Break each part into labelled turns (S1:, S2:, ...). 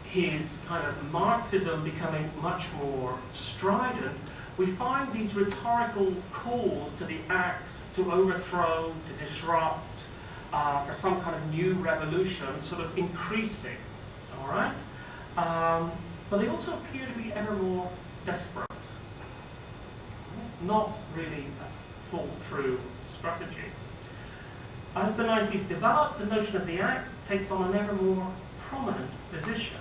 S1: his kind of Marxism becoming much more strident, we find these rhetorical calls to the act to overthrow, to disrupt, for some kind of new revolution sort of increasing, all right? But they also appear to be ever more desperate, not really a thought-through strategy. As the 90s develop, the notion of the act takes on an ever more prominent position.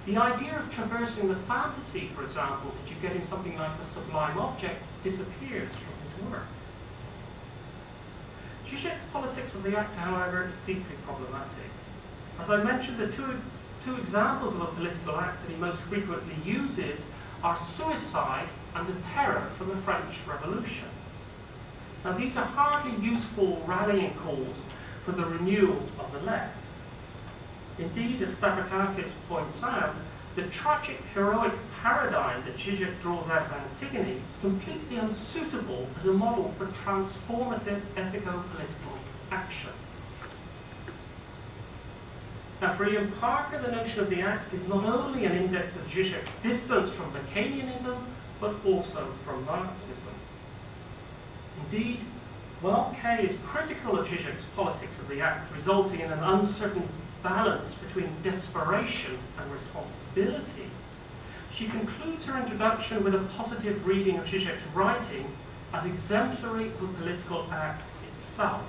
S1: The idea of traversing the fantasy, for example, that you get in something like the sublime object, disappears from his work. Zizek's politics of the act, however, is deeply problematic. As I mentioned, the two examples of a political act that he most frequently uses are suicide and the terror from the French Revolution. Now, these are hardly useful rallying calls for the renewal of the left. Indeed, as Stavrakakis points out, the tragic heroic paradigm that Zizek draws out of Antigone is completely unsuitable as a model for transformative ethico-political action. Now, for Ian Parker, the notion of the act is not only an index of Zizek's distance from Lacanianism, but also from Marxism. Indeed, while Kay is critical of Zizek's politics of the act, resulting in an uncertain balance between desperation and responsibility, she concludes her introduction with a positive reading of Zizek's writing as exemplary of the political act itself.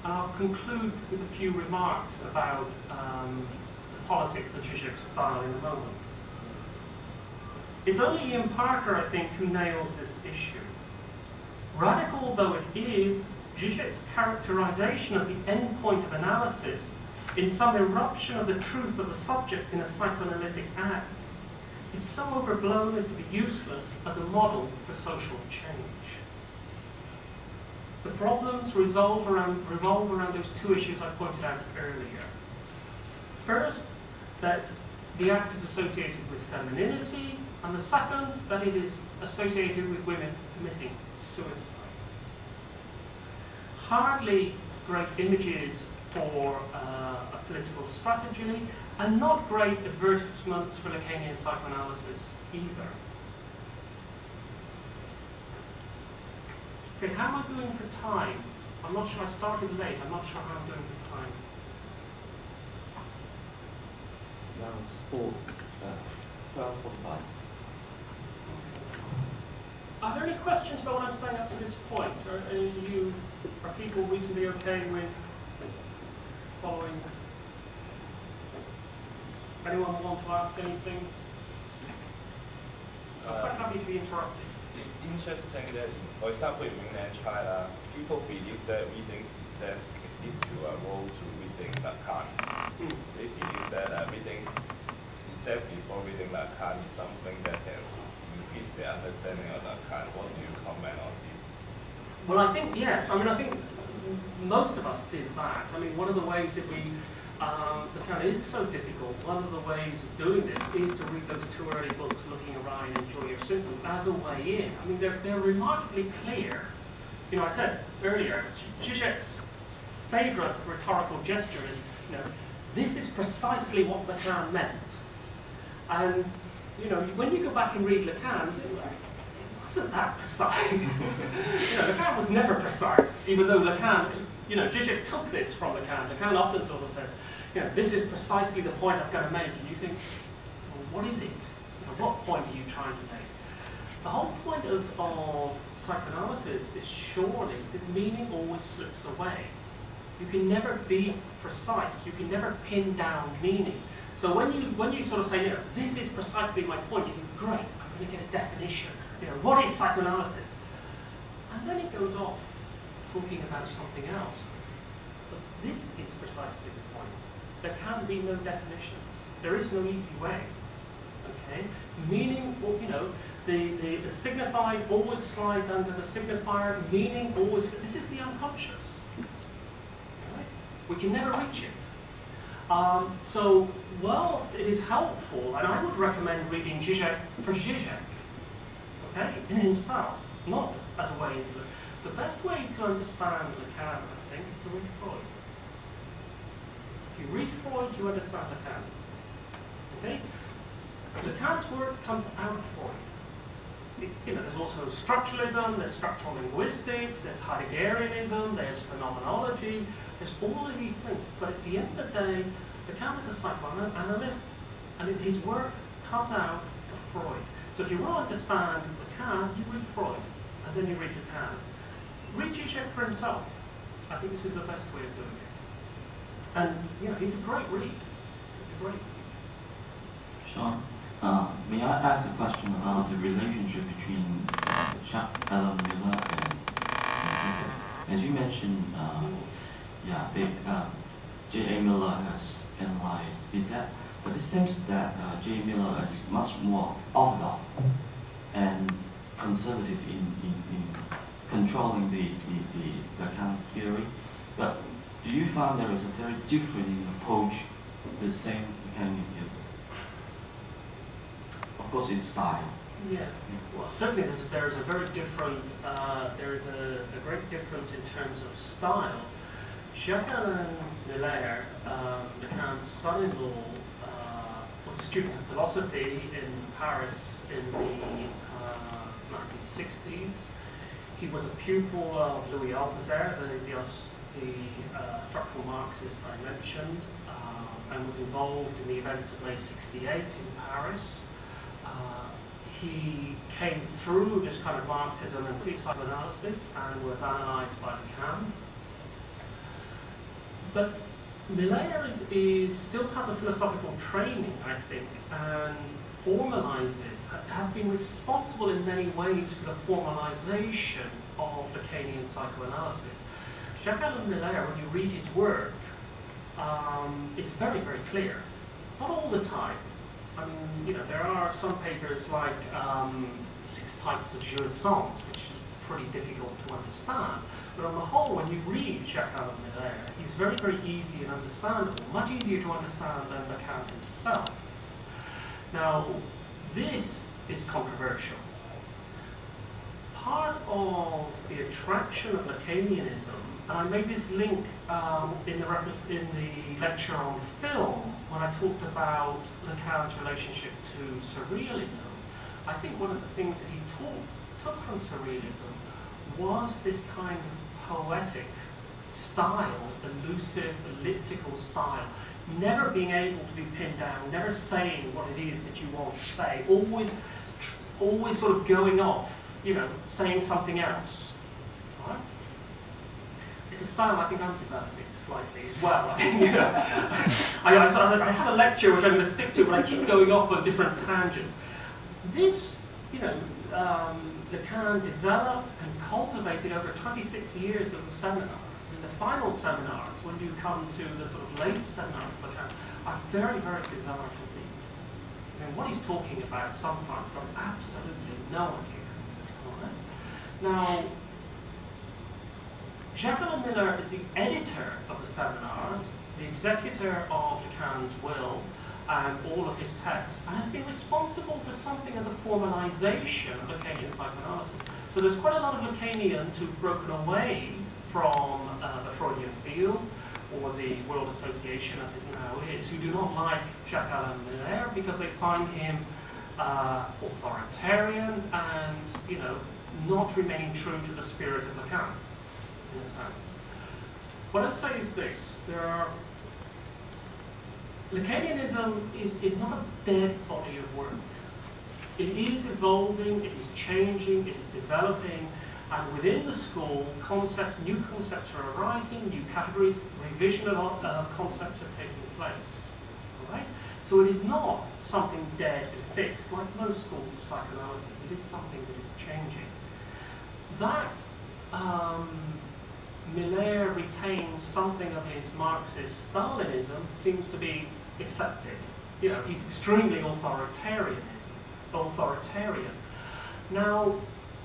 S1: And I'll conclude with a few remarks about the politics of Zizek's style in a moment. It's only Ian Parker, I think, who nails this issue. Radical though it is, Zizek's characterization of the end point of analysis in some eruption of the truth of the subject in a psychoanalytic act is so overblown as to be useless as a model for social change. The problems revolve around those two issues I pointed out earlier. First, that the act is associated with femininity, and the second, that it is associated with women committing suicide. Hardly great images for a political strategy, and not great advertisements for Lacanian psychoanalysis either. Okay, how am I doing for time? I'm not sure. I started late. I'm not sure how I'm doing for time.
S2: Now it's 12:45.
S1: Are there any questions about what I'm saying up to this point? Are people reasonably okay with following? Anyone want to ask anything? I'm quite happy to be interrupted.
S3: It's interesting that, for example, in mainland China, people believe that reading Zizek can lead to a road to reading Lacan. They believe that reading Zizek before reading Lacan is something that can increase their understanding of Lacan. What do you comment on this?
S1: Well, I think, yes. I mean, I think most of us did that. I mean, one of the ways that Lacan is so difficult, one of the ways of doing this is to read those two early books, Looking Around and Enjoy Your Symptoms, as a way in. I mean, they're remarkably clear. You know, I said earlier, Zizek's favorite rhetorical gesture is, you know, this is precisely what Lacan meant. And, you know, when you go back and read Lacan, you think, it wasn't that precise. You know, Lacan was never precise, even though Lacan, you know, Zizek took this from Lacan. Lacan often sort of says, you know, this is precisely the point I'm going to make. And you think, well, what is it? You know, what point are you trying to make? The whole point of psychoanalysis is surely that meaning always slips away. You can never be precise. You can never pin down meaning. So when you sort of say, you know, this is precisely my point, you think, great, I'm going to get a definition. You know, what is psychoanalysis? And then it goes off talking about something else. But this is precisely the point. There can be no definitions. There is no easy way. Okay? Meaning, you know, the signified always slides under the signifier. Meaning always. This is the unconscious. Right? We can never reach it. So, whilst it is helpful, and I would recommend reading Zizek for Zizek, okay, in himself, not as a way into it. The best way to understand Lacan, I think, is to read Freud. If you you read Freud, you understand Lacan. Okay? Lacan's work comes out of Freud. There's also structuralism, there's structural linguistics, there's Heideggerianism, there's phenomenology, there's all of these things. But at the end of the day, Lacan is a psychoanalyst, and his work comes out of Freud. So if you want to understand Lacan, you read Freud, and then you read Lacan. Read Zizek for himself. I think this is the best way of doing it. And, he's a great read. He's a great read.
S4: Sure. May I ask a question about the relationship between Jacques Alan Miller and Zizek? As you mentioned, J.A. Miller has analyzed Zizek, but it seems that J. Miller is much more orthodox and conservative in controlling the Lacan theory. But do you find there is a very different approach to the same Lacanian theory? Of course, in style.
S1: Yeah. Well, certainly there is a very different. There is a great difference in terms of style. Jacques-Alain Miller, Lacan's son-in-law, was a student of philosophy in Paris in the 1960s. He was a pupil of Louis Althusser, the structural Marxist I mentioned, and was involved in the events of May '68 in Paris. He came through this kind of Marxism and psychoanalysis and was analysed by Lacan. But Miller still has a philosophical training, I think, and has been responsible in many ways for the formalization of Lacanian psychoanalysis. Jacques-Alain Miller, when you read his work, it's very, very clear. Not all the time. I mean, there are some papers like 6 Types of Jouissance, which is pretty difficult to understand. But on the whole, when you read Jacques-Alain Miller, he's very, very easy and understandable, much easier to understand than Lacan himself. Now, this is controversial. Part of the attraction of Lacanianism, and I made this link in the lecture on film when I talked about Lacan's relationship to surrealism. I think one of the things that he took from surrealism was this kind of poetic style, elusive, elliptical style, never being able to be pinned down, never saying what it is that you want to say, always sort of going off, saying something else. Right? It's a style I think I'm developing slightly as well. I have a lecture which I'm going to stick to, but I keep going off on different tangents. This, Lacan developed and cultivated over 26 years of the seminar. And the final seminars, when you come to the sort of late seminars of Lacan, are very, very bizarre to read. I mean, what he's talking about sometimes, I've absolutely no idea. All right? Now, Jacques-Alain Miller is the editor of the seminars, the executor of Lacan's will, and all of his texts, and has been responsible for something of the formalization of Lacanian psychoanalysis. So there's quite a lot of Lacanians who've broken away from the Freudian field, or the World Association as it now is, who do not like Jacques-Alain Miller because they find him authoritarian and, not remaining true to the spirit of Lacan, in a sense. What I'd say is this: Lacanianism is not a dead body of work. It is evolving, it is changing, it is developing, and within the school, new concepts are arising, new categories, revision of concepts are taking place. All right? So it is not something dead and fixed, like most schools of psychoanalysis. It is something that is changing. That Miller retains something of his Marxist Stalinism seems to be accepted. He's extremely authoritarian. Now,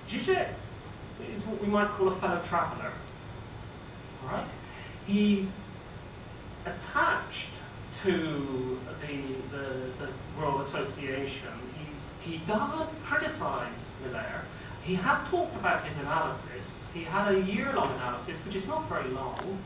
S1: Zizek is what we might call a fellow traveller. All right? He's attached to the World Association. He doesn't criticise Miller. He has talked about his analysis. He had a year-long analysis, which is not very long.